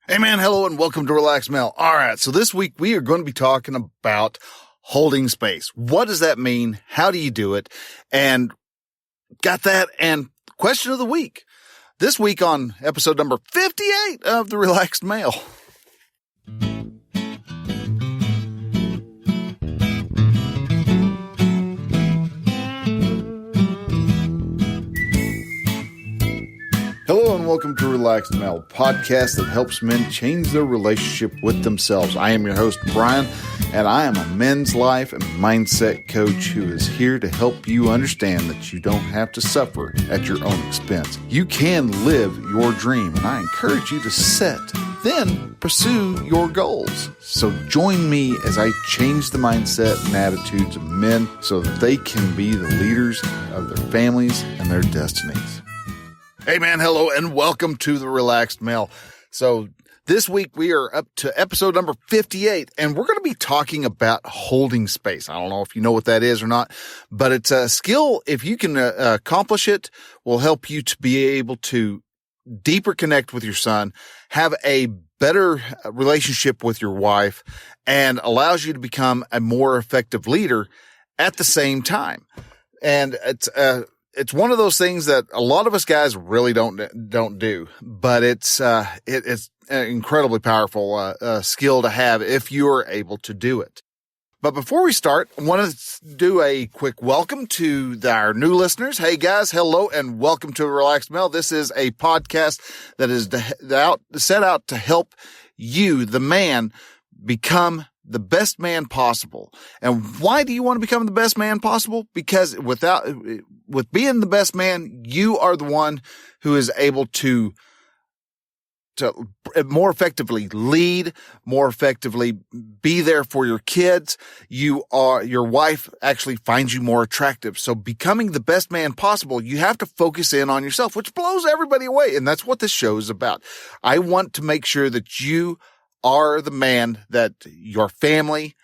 Hey man, hello and welcome to Relaxed Mel. All right, so this week we are going to be talking about holding space. What does that mean? How do you do it? And got that and question of the week. This week on episode number 58 of the Relaxed Male. Hello and welcome to Relaxed Male, podcast that helps men change their relationship with themselves. I am your host, Brian, and I am a men's life and mindset coach who is here to help you understand that you don't have to suffer at your own expense. You can live your dream, and I encourage you to set, then pursue your goals. So join me as I change the mindset and attitudes of men so that they can be the leaders of their families and their destinies. Hey man, hello and welcome to the Relaxed Male. So this week we are up to episode number 58 and we're going to be talking about holding space. I don't know if you know what that is or not, but it's a skill. If you can accomplish it, will help you to be able to deeper connect with your son, have a better relationship with your wife, and allows you to become a more effective leader at the same time. And it's one of those things that a lot of us guys really don't do, but it's an incredibly powerful skill to have if you are able to do it. But before we start, I want to do a quick welcome to our new listeners. Hey guys, hello and welcome to Relaxed Male. This is a podcast that is set out to help you, the man, become the best man possible. And why do you want to become the best man possible? Because with being the best man, you are the one who is able to more effectively lead, more effectively be there for your kids. Your wife actually finds you more attractive. So becoming the best man possible, you have to focus in on yourself, which blows everybody away. And that's what this show is about. I want to make sure that you are the man that your family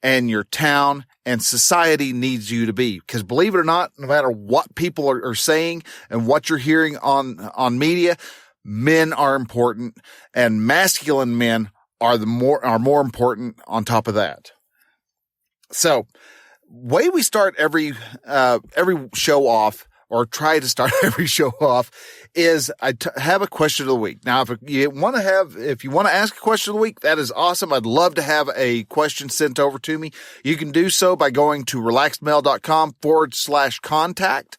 and your town and society needs you to be. Because believe it or not, no matter what people are saying and what you're hearing on media, men are important and masculine men are more important on top of that. So way we start every show off, or try to start every show off, is I have a question of the week. Now, if you want to ask a question of the week, that is awesome. I'd love to have a question sent over to me. You can do so by going to relaxedmail.com/contact,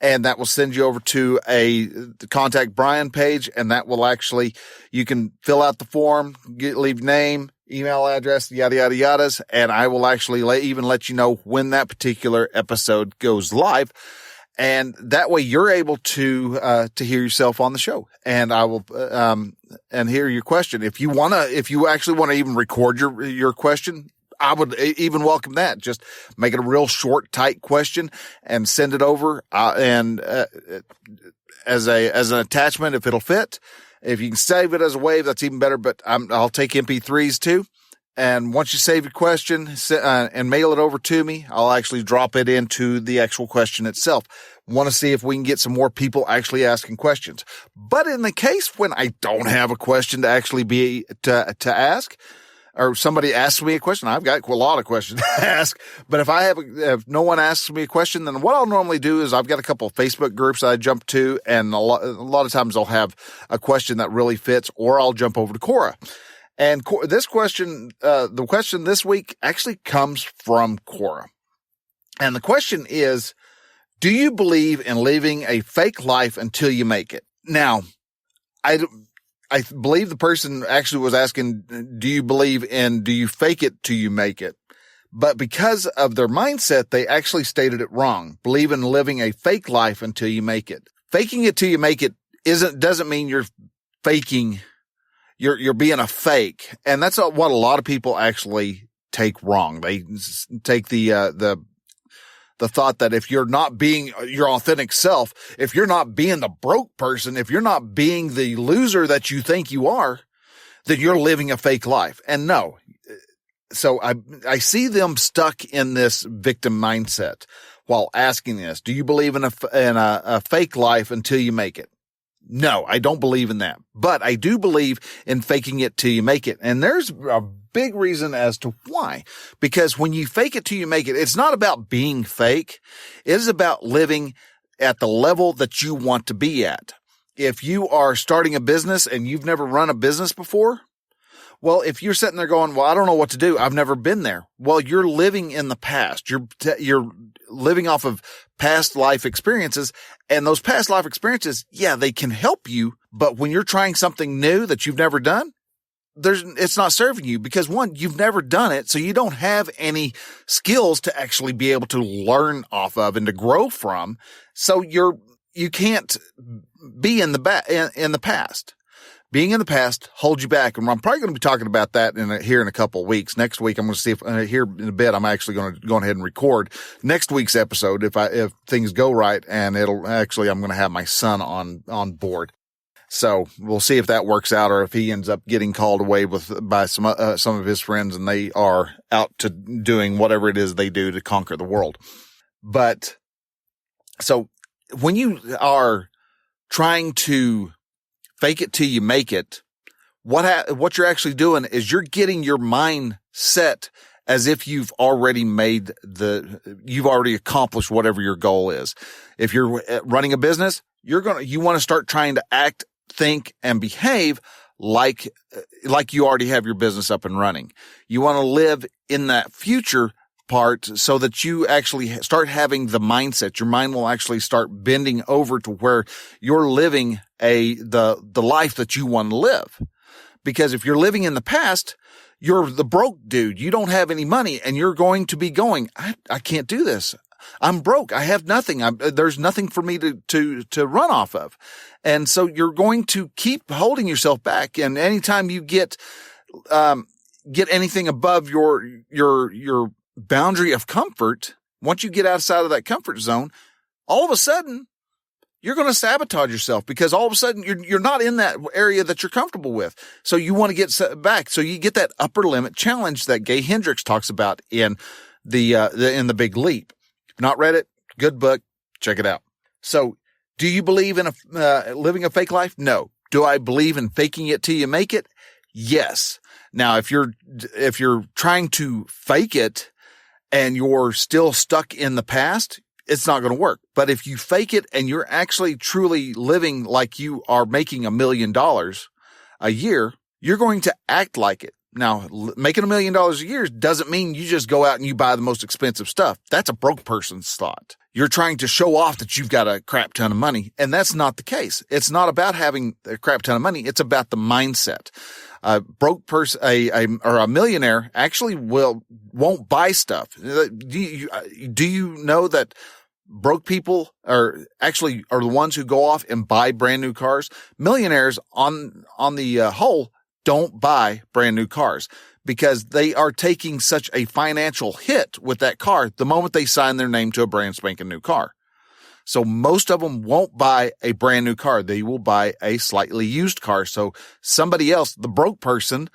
and that will send you over to the Contact Brian page, and that will actually, you can fill out the form, leave name, email address, yada, yada, yadas, and I will actually even let you know when that particular episode goes live. And that way you're able to hear yourself on the show, and I will, and hear your question. If you actually want to even record your question, I would even welcome that. Just make it a real short, tight question and send it over, as an attachment if it'll fit. If you can save it as a wave, that's even better, but I'll take MP3s too. And once you save your question and mail it over to me, I'll actually drop it into the actual question itself. Want to see if we can get some more people actually asking questions. But in the case when I don't have a question to actually to ask, or somebody asks me a question, I've got a lot of questions to ask. But if no one asks me a question, then what I'll normally do is I've got a couple of Facebook groups that I jump to, and a lot of times I'll have a question that really fits, or I'll jump over to Quora. And this question, the question this week actually comes from Quora. And the question is, do you believe in living a fake life until you make it? Now, I believe the person actually was asking, do you fake it till you make it? But because of their mindset, they actually stated it wrong. Believe in living a fake life until you make it. Faking it till you make it doesn't mean you're faking. You're being a fake. And that's what a lot of people actually take wrong. They take the thought that if you're not being your authentic self, if you're not being the broke person, if you're not being the loser that you think you are, then you're living a fake life. And no. So I see them stuck in this victim mindset while asking this. Do you believe in a fake life until you make it? No, I don't believe in that. But I do believe in faking it till you make it. And there's a big reason as to why. Because when you fake it till you make it, it's not about being fake. It is about living at the level that you want to be at. If you are starting a business and you've never run a business before, well, if you're sitting there going, well, I don't know what to do. I've never been there. Well, you're living in the past. You're living off of past life experiences, and those past life experiences, yeah, they can help you. But when you're trying something new that you've never done, it's not serving you because one, you've never done it. So you don't have any skills to actually be able to learn off of and to grow from. So you can't be in the past. Being in the past holds you back. And I'm probably going to be talking about that here in a couple of weeks. Next week, I'm going to see if here in a bit, I'm actually going to go ahead and record next week's episode if things go right. And I'm going to have my son on board. So we'll see if that works out or if he ends up getting called away by some of his friends and they are out to doing whatever it is they do to conquer the world. But so when you are trying to fake it till you make it, what you're actually doing is you're getting your mind set as if you've already accomplished whatever your goal is. If you're running a business, you want to start trying to act, think, and behave like you already have your business up and running. You want to live in that future part so that you actually start having the mindset. Your mind will actually start bending over to where you're living the life that you want to live. Because if you're living in the past, you're the broke dude. You don't have any money and you're going to be going, I can't do this. I'm broke. I have nothing. There's nothing for me to run off of. And so you're going to keep holding yourself back. And anytime you get anything above your boundary of comfort, once you get outside of that comfort zone, all of a sudden you're going to sabotage yourself because all of a sudden you're not in that area that you're comfortable with. So you want to get back. So you get that upper limit challenge that Gay Hendricks talks about in the Big Leap. If not read it, good book. Check it out. So do you believe in living a fake life? No. Do I believe in faking it till you make it? Yes. Now, if you're trying to fake it and you're still stuck in the past, it's not going to work. But if you fake it and you're actually truly living like you are making $1 million a year, you're going to act like it. Now, making $1 million a year doesn't mean you just go out and you buy the most expensive stuff. That's a broke person's thought. You're trying to show off that you've got a crap ton of money, and that's not the case. It's not about having a crap ton of money. It's about the mindset. A broke person, or a millionaire actually won't buy stuff. Do you know that broke people are the ones who go off and buy brand new cars? Millionaires on the whole don't buy brand new cars because they are taking such a financial hit with that car the moment they sign their name to a brand spanking new car. So most of them won't buy a brand new car. They will buy a slightly used car. So somebody else, the broke person,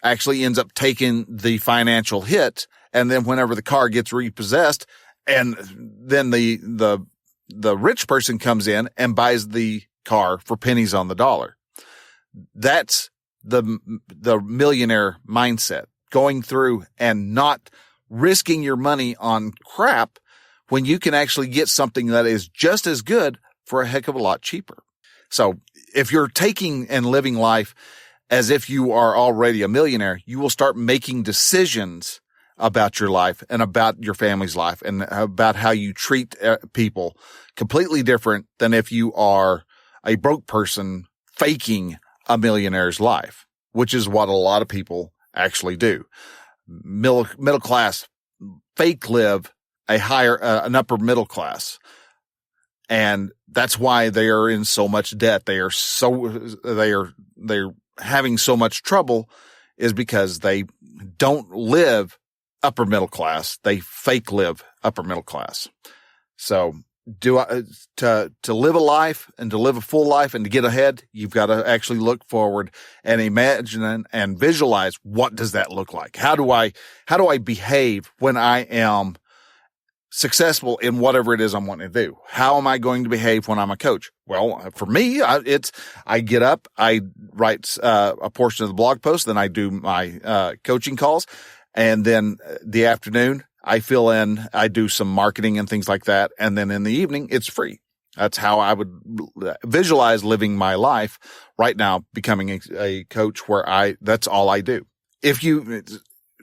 actually ends up taking the financial hit. And then whenever the car gets repossessed, and then the rich person comes in and buys the car for pennies on the dollar. That's the millionaire mindset, going through and not risking your money on crap when you can actually get something that is just as good for a heck of a lot cheaper. So if you're taking and living life as if you are already a millionaire, you will start making decisions about your life and about your family's life and about how you treat people completely different than if you are a broke person faking a millionaire's life, which is what a lot of people actually do. Middle class fake live an upper middle class. And that's why they are in so much debt. They're having so much trouble is because they don't live upper middle class. They fake live upper middle class. So to live a life and to live a full life and to get ahead, you've got to actually look forward and imagine and visualize, what does that look like? How do I behave when I am successful in whatever it is I'm wanting to do. How am I going to behave when I'm a coach? Well, for me, I get up, I write a portion of the blog post, then I do my coaching calls, and then the afternoon I fill in, I do some marketing and things like that, and then in the evening it's free. That's how I would visualize living my life right now, becoming a coach where that's all I do.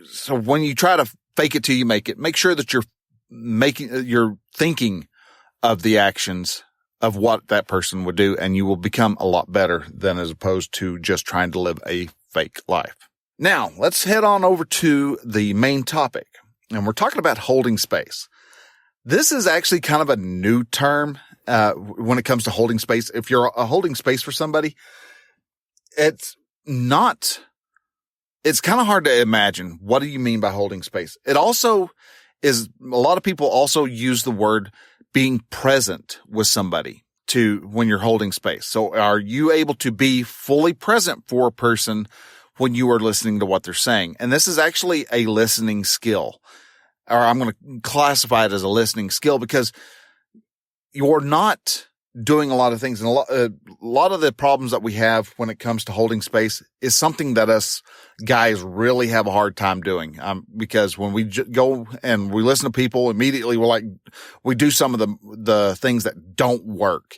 So when you try to fake it till you make it, make sure that you're thinking of the actions of what that person would do, and you will become a lot better than as opposed to just trying to live a fake life. Now, let's head on over to the main topic, and we're talking about holding space. This is actually kind of a new term when it comes to holding space. If you're holding space for somebody, it's kind of hard to imagine. What do you mean by holding space? It also is, a lot of people also use the word being present with somebody when you're holding space. So are you able to be fully present for a person when you are listening to what they're saying? And this is actually a listening skill, or I'm going to classify it as a listening skill, because you're not doing a lot of things. And a lot of the problems that we have when it comes to holding space is something that us guys really have a hard time doing. Because when we go and we listen to people, immediately we do some of the things that don't work.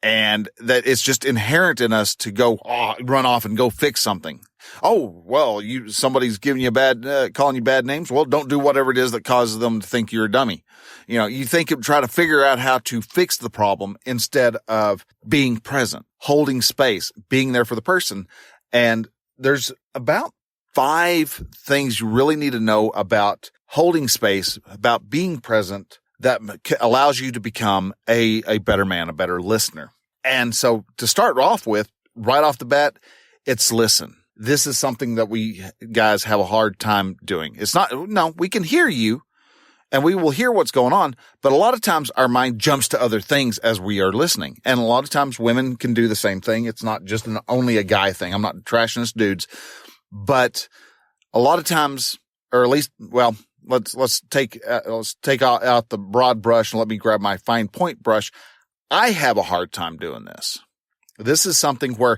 And that it's just inherent in us to go, run off and go fix something. Oh, well, somebody's giving you calling you bad names. Well, don't do whatever it is that causes them to think you're a dummy. You try to figure out how to fix the problem instead of being present, holding space, being there for the person. And there's about 5 things you really need to know about holding space, about being present, that allows you to become a better man, a better listener. And so to start off with, right off the bat, it's listen. This is something that we guys have a hard time doing. We can hear you and we will hear what's going on, but a lot of times our mind jumps to other things as we are listening. And a lot of times women can do the same thing. It's not just only a guy thing. I'm not trashing us dudes, but a lot of times, or at least, well, let's take out the broad brush and let me grab my fine point brush. I have a hard time doing this. This is something where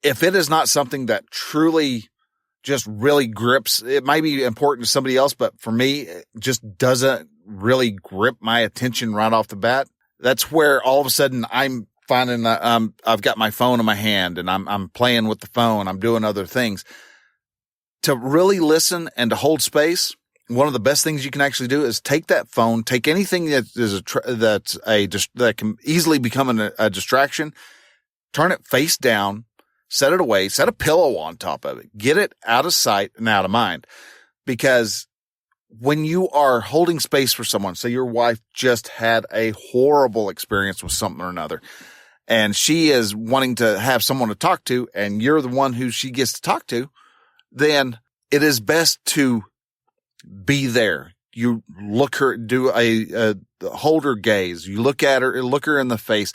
if it is not something that truly just really grips, it might be important to somebody else, but for me, it just doesn't really grip my attention right off the bat. That's where all of a sudden I'm finding that I've got my phone in my hand and I'm playing with the phone. I'm doing other things. To really listen and to hold space, one of the best things you can actually do is take that phone, take anything that can easily become a distraction, turn it face down, set it away, set a pillow on top of it, get it out of sight and out of mind. Because when you are holding space for someone, say your wife just had a horrible experience with something or another, and she is wanting to have someone to talk to, and you're the one who she gets to talk to, then it is best to be there. You look her, do a hold her gaze. You look at her, look her in the face,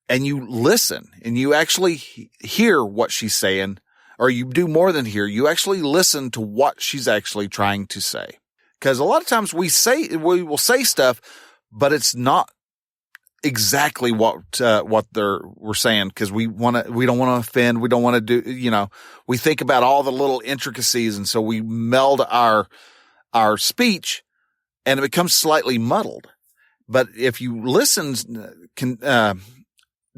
and you listen, and you actually hear what she's saying, or you do more than hear. You actually listen to what she's actually trying to say. Because a lot of times we will say stuff, but it's not exactly what we're saying, because we don't want to offend. We don't want to do, we think about all the little intricacies. And so we meld our speech and it becomes slightly muddled. But if you listen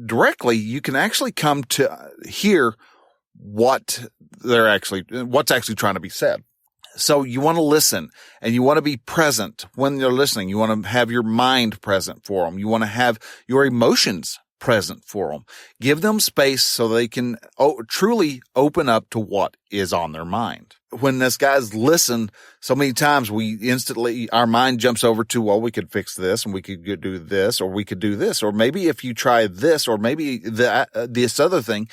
directly, you can actually come to hear what's actually trying to be said. So you want to listen and you want to be present when you're listening. You want to have your mind present for them. You want to have your emotions present for them. Give them space so they can truly open up to what is on their mind. When us guys listen, so many times our mind jumps over to, well, we could fix this and we could do this, or we could do this, or maybe if you try this, or maybe this other thing.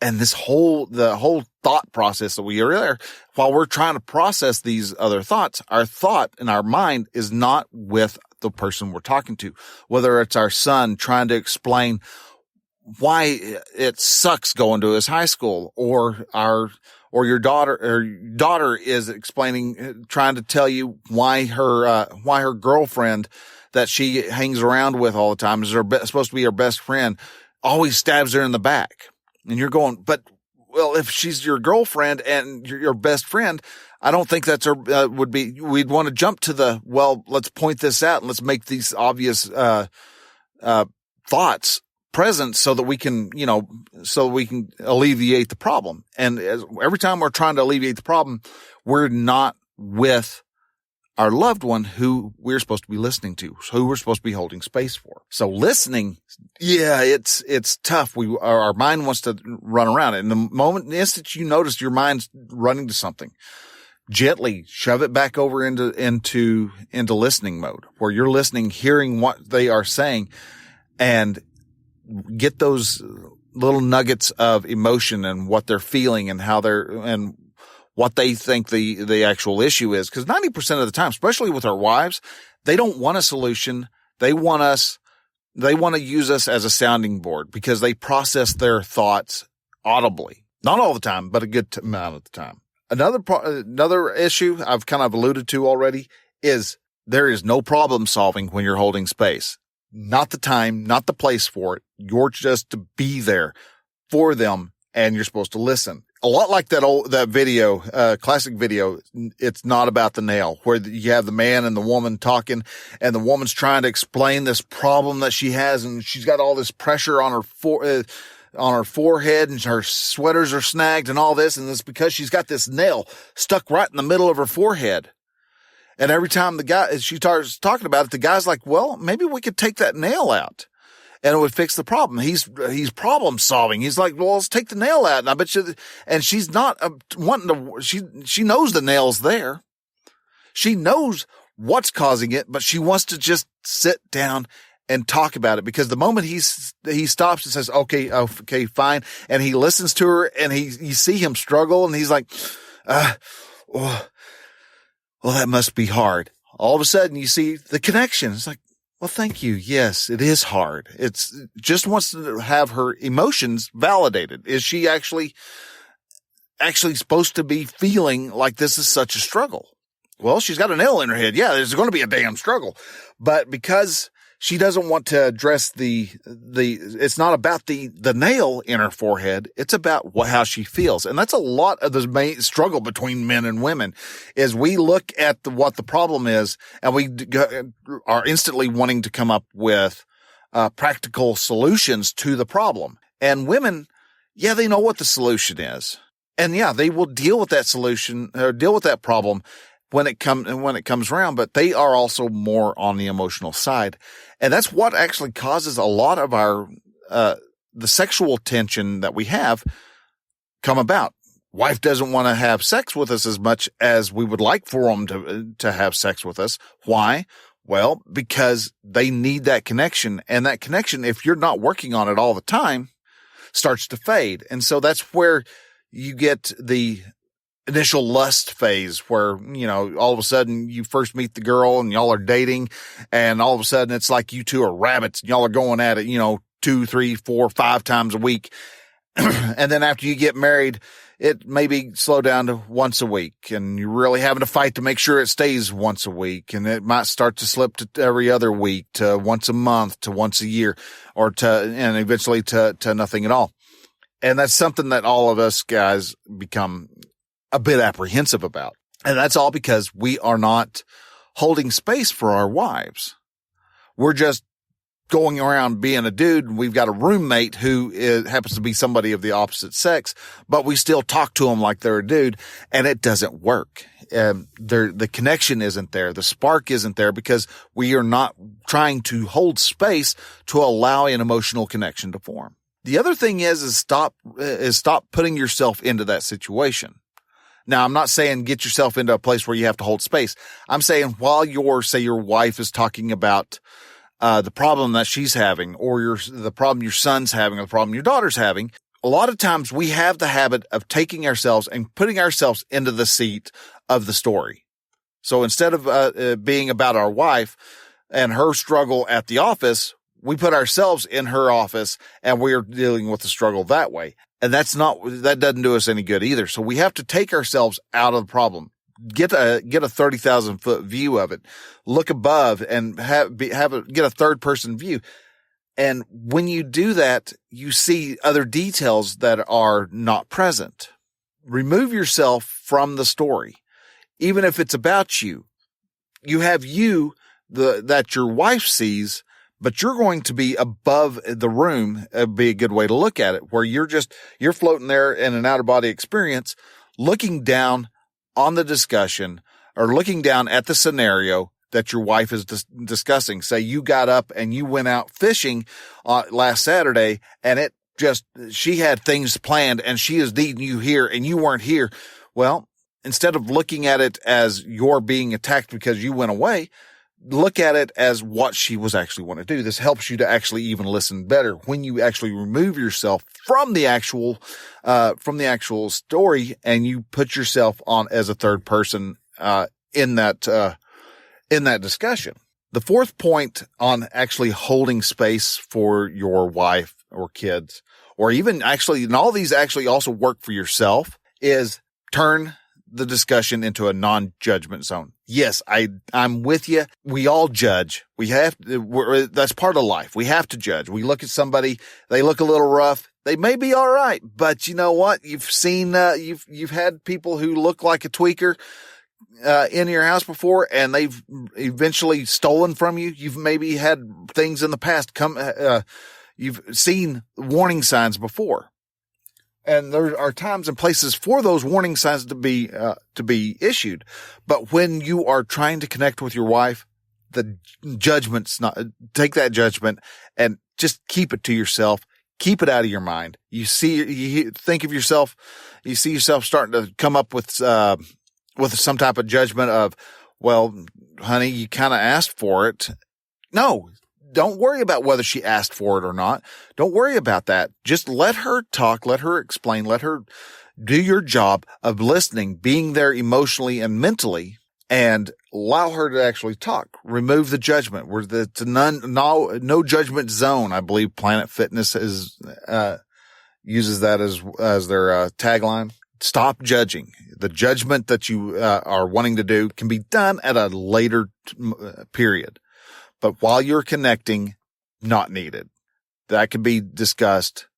And the whole thought process that we are there, while we're trying to process these other thoughts, our thought in our mind is not with the person we're talking to. Whether it's our son trying to explain why it sucks going to his high school, or your daughter is explaining, trying to tell you why her girlfriend that she hangs around with all the time is supposed to be her best friend, always stabs her in the back. And you're going, but well, if she's your girlfriend and your best friend, I don't think that's we'd want to jump to let's point this out and let's make these obvious, thoughts present so that we can alleviate the problem. And every time we're trying to alleviate the problem, we're not with our loved one who we're supposed to be listening to, who we're supposed to be holding space for. So listening, it's tough. Our mind wants to run around it. And the instant you notice your mind's running to something, gently shove it back over into listening mode, where you're listening, hearing what they are saying, and get those little nuggets of emotion and what they're feeling and and what they think the actual issue is. Because 90% of the time, especially with our wives, they don't want a solution. They want to use us as a sounding board because they process their thoughts audibly. Not all the time, but a good amount of the time. Another issue I've kind of alluded to already is there is no problem solving when you're holding space. Not the time, not the place for it. You're just to be there for them, and you're supposed to listen. A lot like that video, classic video. It's Not About the Nail, where you have the man and the woman talking, and the woman's trying to explain this problem that she has, and she's got all this pressure on her forehead, and her sweaters are snagged and all this, and it's because she's got this nail stuck right in the middle of her forehead. And every time she starts talking about it, the guy's like, well, maybe we could take that nail out and it would fix the problem. He's problem solving. He's like, well, let's take the nail out. And I bet you, and she's not wanting to, she knows the nail's there. She knows what's causing it, but she wants to just sit down and talk about it, because the moment he stops and says, okay, fine. And he listens to her, and you see him struggle, and he's like, well, that must be hard. All of a sudden you see the connection. It's like, well, thank you. Yes, it is hard. It's just wants to have her emotions validated. Is she actually supposed to be feeling like this is such a struggle? Well, she's got a nail in her head. Yeah, there's going to be a damn struggle. But because she doesn't want to address it's not about the nail in her forehead. It's about how she feels. And that's a lot of the main struggle between men and women, is we look at what the problem is, and we are instantly wanting to come up with practical solutions to the problem. And women, they know what the solution is. And they will deal with that solution, or deal with that problem when it comes around, but they are also more on the emotional side. And that's what actually causes a lot of our, the sexual tension that we have come about. Wife doesn't want to have sex with us as much as we would like for them to have sex with us. Why? Well, because they need that connection, and that connection, if you're not working on it all the time, starts to fade. And so that's where you get the initial lust phase, where, all of a sudden you first meet the girl and y'all are dating, and all of a sudden it's like you two are rabbits and y'all are going at it, 2, 3, 4, 5 times a week. And then after you get married, it maybe slow down to once a week, and you're really having to fight to make sure it stays once a week. And it might start to slip to every other week, to once a month, to once a year, and eventually to nothing at all. And that's something that all of us guys become a bit apprehensive about. And that's all because we are not holding space for our wives. We're just going around being a dude, and we've got a roommate who happens to be somebody of the opposite sex, but we still talk to them like they're a dude, and it doesn't work. The connection isn't there. The spark isn't there, because we are not trying to hold space to allow an emotional connection to form. The other thing is stop putting yourself into that situation. Now, I'm not saying get yourself into a place where you have to hold space. I'm saying while your wife is talking about the problem that she's having, or the problem your son's having, or the problem your daughter's having, a lot of times we have the habit of taking ourselves and putting ourselves into the seat of the story. So instead of being about our wife and her struggle at the office, we put ourselves in her office and we're dealing with the struggle that way. And that doesn't do us any good either. So we have to take ourselves out of the problem. Get a 30,000 foot view of it, look above and get a third person view. And when you do that, you see other details that are not present. Remove yourself from the story. Even if it's about you, you have that your wife sees, but you're going to be above the room. It'd be a good way to look at it, where you're floating there in an outer body experience, looking down on the discussion or looking down at the scenario that your wife is discussing. Say you got up and you went out fishing last Saturday, and she had things planned and she is needing you here and you weren't here. Well, instead of looking at it as you're being attacked because you went away, look at it as what she was actually wanting to do. This helps you to actually even listen better when you actually remove yourself from the actual story and you put yourself on as a third person, in that discussion. The fourth point on actually holding space for your wife or kids, or even actually, and all these actually also work for yourself, is turn the discussion into a non-judgment zone. Yes, I'm with you. We all judge. That's part of life. We have to judge. We look at somebody, they look a little rough. They may be all right, but you know what? You've seen, you've had people who look like a tweaker, in your house before, and they've eventually stolen from you. You've maybe had things in the past you've seen warning signs before. And there are times and places for those warning signs to be issued. But when you are trying to connect with your wife, the judgment's not, take that judgment and just keep it to yourself. Keep it out of your mind. You think of yourself, you see yourself starting to come up with some type of judgment of, well, honey, you kind of asked for it. No. Don't worry about whether she asked for it or not. Don't worry about that. Just let her talk, let her explain, let her do your job of listening, being there emotionally and mentally, and allow her to actually talk. Remove the judgment. No judgment zone. I believe Planet Fitness uses that as their tagline. Stop judging. The judgment that you are wanting to do can be done at a later period. But while you're connecting, not needed. That can be discussed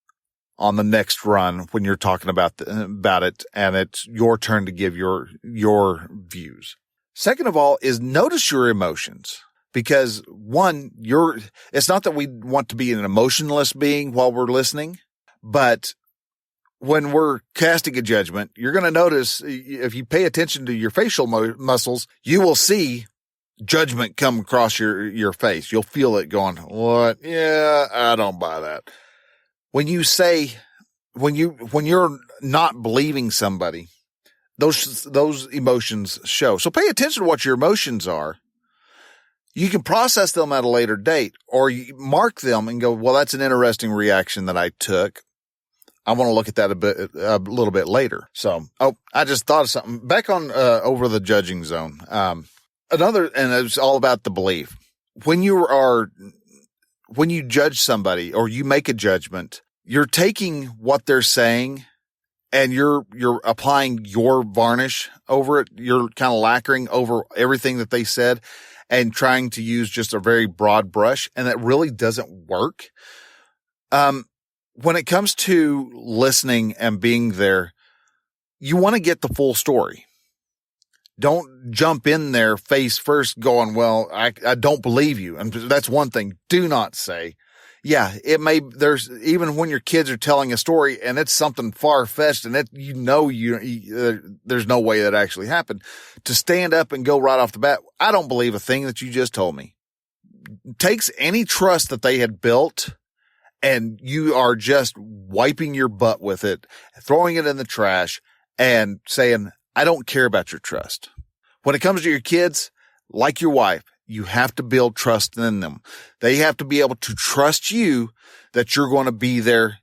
on the next run when you're talking about it, and it's your turn to give your views. Second of all is notice your emotions, because it's not that we want to be an emotionless being while we're listening, but when we're casting a judgment, you're going to notice, if you pay attention to your facial muscles, you will see judgment come across your face. You'll feel it going, what? Yeah, I don't buy that. When you're not believing somebody, those emotions show. So pay attention to what your emotions are. You can process them at a later date, or you mark them and go, well, that's an interesting reaction that I took. I want to look at that a little bit later. So, I just thought of something back on, over the judging zone. And it's all about the belief. When you judge somebody or you make a judgment, you're taking what they're saying and you're applying your varnish over it. You're kind of lacquering over everything that they said and trying to use just a very broad brush. And that really doesn't work. When it comes to listening and being there, you want to get the full story. Don't jump in there face first going, well, I don't believe you. And that's one thing. Do not say, yeah, there's even when your kids are telling a story and it's something far fetched and there's no way that actually happened, to stand up and go right off the bat, I don't believe a thing that you just told me. Takes any trust that they had built and you are just wiping your butt with it, throwing it in the trash and saying, I don't care about your trust. When it comes to your kids, like your wife, you have to build trust in them. They have to be able to trust you that you're going to be there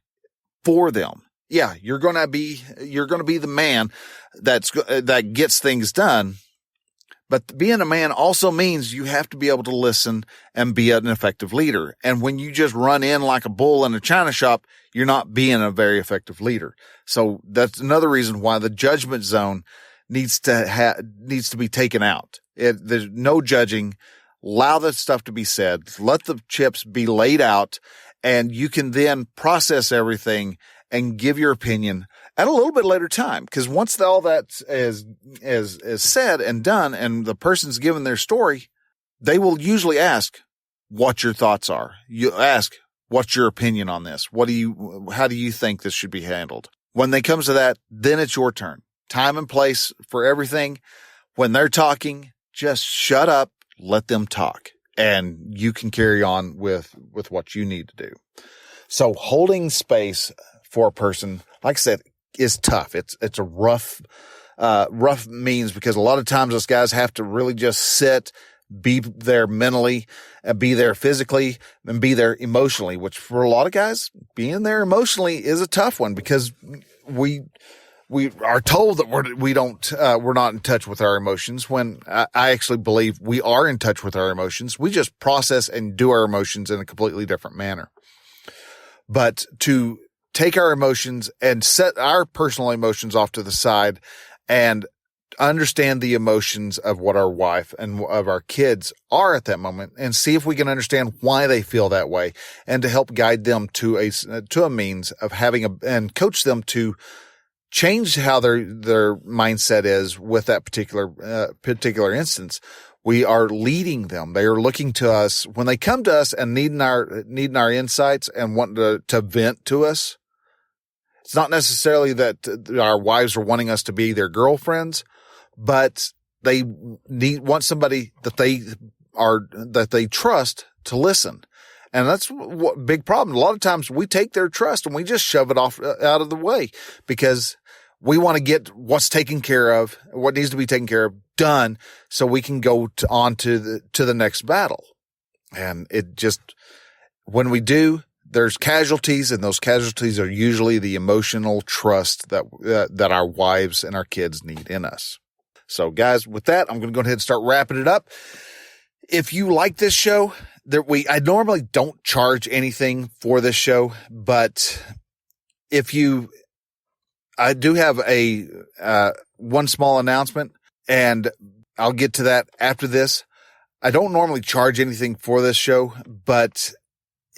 for them. Yeah, you're going to be the man that gets things done, But being a man also means you have to be able to listen and be an effective leader. And when you just run in like a bull in a china shop, you're not being a very effective leader. So that's another reason why the judgment zone needs to be taken out. There's no judging. Allow the stuff to be said. Let the chips be laid out, and you can then process everything and give your opinion at a little bit later time. Because once all that is said and done, and the person's given their story, they will usually ask what your thoughts are. You ask, what's your opinion on this? How do you think this should be handled? When they comes to that, then it's your turn. Time and place for everything. When they're talking, just shut up, let them talk, and you can carry on with what you need to do. So holding space for a person, like I said, is tough. It's a rough means, because a lot of times those guys have to really just sit, be there mentally, be there physically, and be there emotionally, which for a lot of guys, being there emotionally is a tough one, because we are told that we're not in touch with our emotions, when I actually believe we are in touch with our emotions. We just process and do our emotions in a completely different manner. But to take our emotions and set our personal emotions off to the side and understand the emotions of what our wife and of our kids are at that moment, and see if we can understand why they feel that way, and to help guide them to a means of and coach them to change how their mindset is with that particular instance. We are leading them. They are looking to us when they come to us and needing our insights and wanting to vent to us. It's not necessarily that our wives are wanting us to be their girlfriends, but they want somebody that they trust to listen. And that's what big problem. A lot of times we take their trust and we just shove it off out of the way, because we want to get what's taken care of, what needs to be taken care of, done, so we can go on to the next battle. And when we do, there's casualties, and those casualties are usually the emotional trust that our wives and our kids need in us. So guys, with that, I'm going to go ahead and start wrapping it up. If you like this show, I normally don't charge anything for this show, but I do have one small announcement, and I'll get to that after this. I don't normally charge anything for this show, but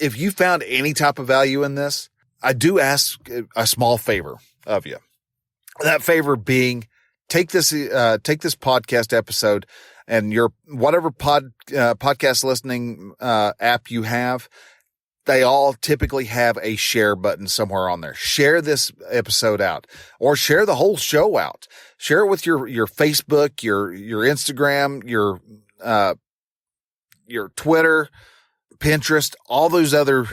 if you found any type of value in this, I do ask a small favor of you. That favor being, take this podcast episode and your whatever podcast listening app you have. They all typically have a share button somewhere on there. Share this episode out, or share the whole show out. Share it with your Facebook, your Instagram, your Twitter, Pinterest, all those other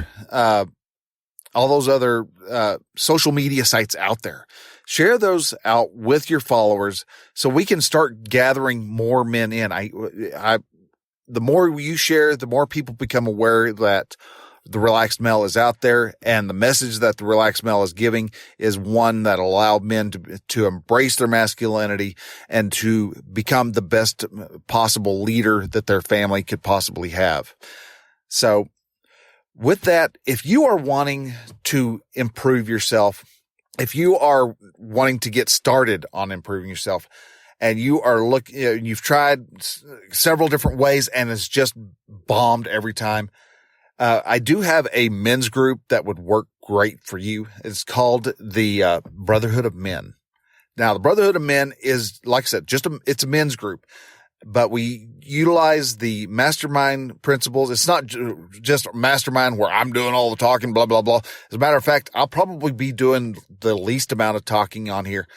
social media sites out there. Share those out with your followers so we can start gathering more men in. The more you share, the more people become aware that the Relaxed Male is out there, and the message that the Relaxed Male is giving is one that allow men to embrace their masculinity and to become the best possible leader that their family could possibly have. So with that, if you are wanting to improve yourself, if you are wanting to get started on improving yourself, and you've tried several different ways and it's just bombed every time, I do have a men's group that would work great for you. It's called the Brotherhood of Men. Now, the Brotherhood of Men is, like I said, it's a men's group, but we utilize the mastermind principles. It's not just mastermind where I'm doing all the talking, blah, blah, blah. As a matter of fact, I'll probably be doing the least amount of talking on here.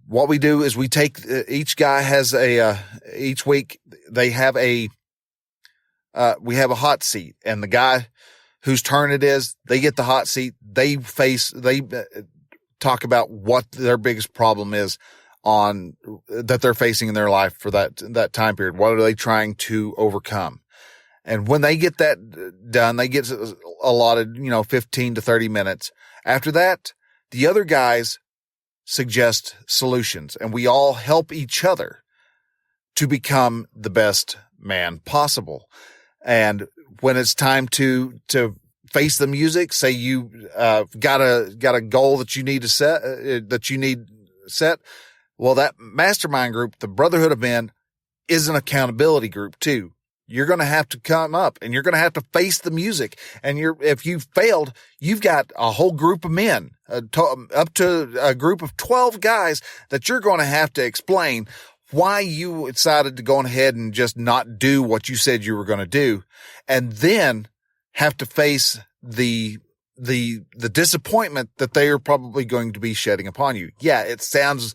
What we do is we take, each guy has each week they have we have a hot seat, and the guy whose turn it is, they get the hot seat. They talk about what their biggest problem is that they're facing in their life for that time period. What are they trying to overcome? And when they get that done, they get allotted, 15 to 30 minutes. After that, the other guys suggest solutions, and we all help each other to become the best man possible. And when it's time to face the music, say you got a goal that you need to set, well, that mastermind group, the Brotherhood of Men, is an accountability group too. You're going to have to come up and you're going to have to face the music. And if you've failed, you've got a whole group of men, up to a group of 12 guys that you're going to have to explain why you decided to go ahead and just not do what you said you were going to do. And then have to face the disappointment that they are probably going to be shedding upon you. Yeah, it sounds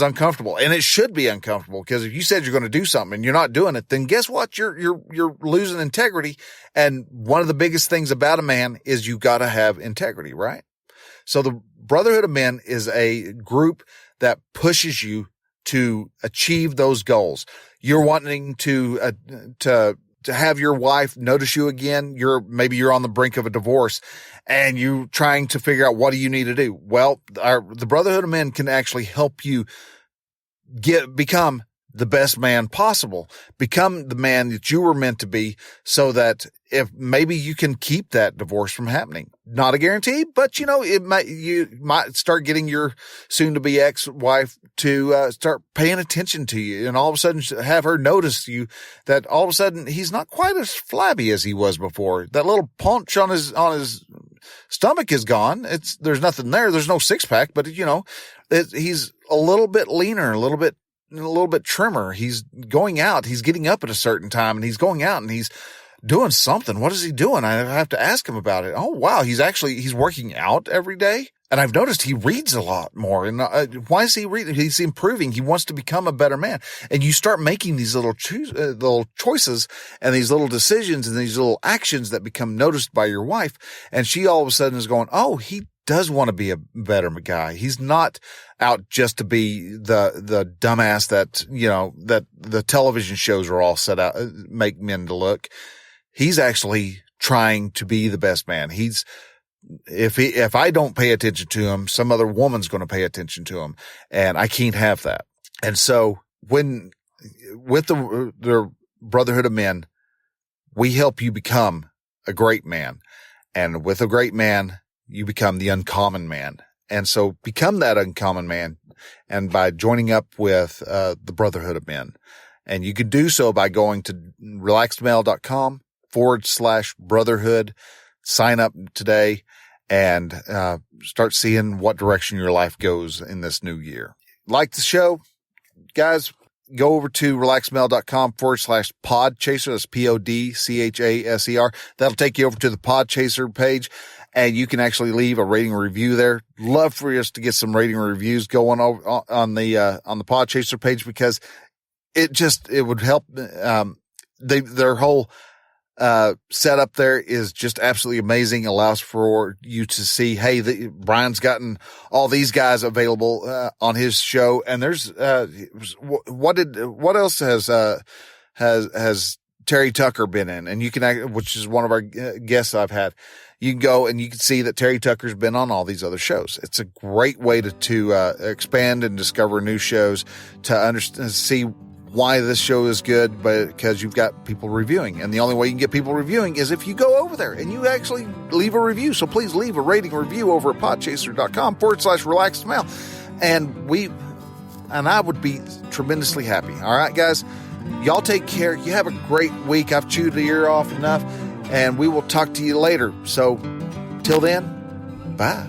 uncomfortable, and it should be uncomfortable, because if you said you're going to do something and you're not doing it, then guess what? You're losing integrity. And one of the biggest things about a man is you got to have integrity, right? So the Brotherhood of Men is a group that pushes you to achieve those goals. You're wanting to have your wife notice you again. Maybe you're on the brink of a divorce and you trying to figure out what do you need to do. Well, the Brotherhood of Men can actually help you become the best man possible, become the man that you were meant to be, so that if maybe you can keep that divorce from happening. Not a guarantee, but you might start getting your soon to be ex-wife to start paying attention to you, and all of a sudden have her notice you, that all of a sudden he's not quite as flabby as he was before. That little punch on his stomach is gone. There's nothing there. There's no six pack, but he's a little bit leaner, a little bit trimmer. He's going out. He's getting up at a certain time and he's going out and he's doing something. What is he doing? I have to ask him about it. Oh, wow. He's working out every day. And I've noticed he reads a lot more. And why is he reading? He's improving. He wants to become a better man. And you start making these little choices and these little decisions and these little actions that become noticed by your wife. And she all of a sudden is going, oh, he does want to be a better guy. He's not out just to be the dumbass that the television shows are all set out, make men to look. He's actually trying to be the best man. If I don't pay attention to him, some other woman's going to pay attention to him, and I can't have that. And so with the Brotherhood of Men, we help you become a great man. And with a great man, you become the uncommon man. And so become that uncommon man, and by joining up with the Brotherhood of Men. And you could do so by going to relaxedmale.com/brotherhood. Sign up today and start seeing what direction your life goes in this new year. Like the show, guys, go over to relaxedmale.com/podchaser. That's PODCHASER. That'll take you over to the Podchaser page, and you can actually leave a rating or review there. Love for us to get some rating or reviews going over on the Podchaser page, because it would help. Their whole setup there is just absolutely amazing. Allows for you to see, hey, Brian's gotten all these guys available on his show, and there's what else has Terry Tucker been in? And you can, which is one of our guests I've had. You can go and you can see that Terry Tucker's been on all these other shows. It's a great way to expand and discover new shows, to understand, see why this show is good, because you've got people reviewing. And the only way you can get people reviewing is if you go over there and you actually leave a review. So please leave a rating or review over at podchaser.com/relaxedmale. And I would be tremendously happy. All right, guys, y'all take care. You have a great week. I've chewed the ear off enough, and we will talk to you later. So till then, bye.